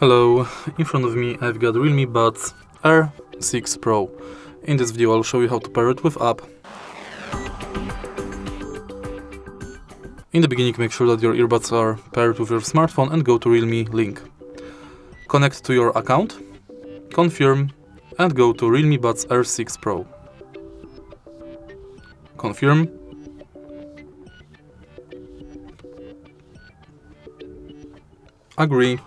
Hello, in front of me I've got Realme Buds Air 6 Pro. In this video I'll show you how to pair it with app. In the beginning, make sure that your earbuds are paired with your smartphone and go to Realme Link. Connect to your account, confirm, and go to Realme Buds Air 6 Pro. Confirm. Agree.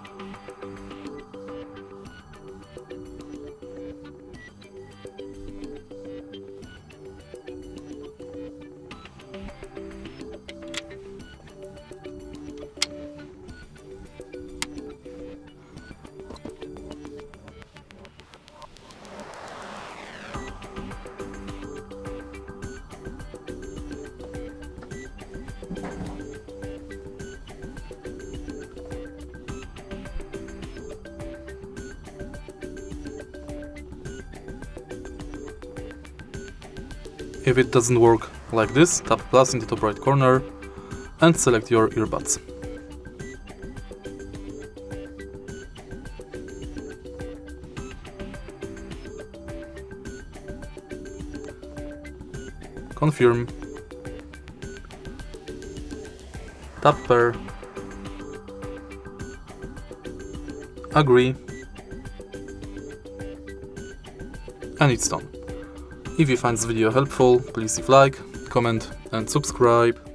If it doesn't work like this, tap plus in the top right corner and select your earbuds. Confirm. Tap pair. Agree. And it's done. If you find this video helpful, please leave like, comment and subscribe.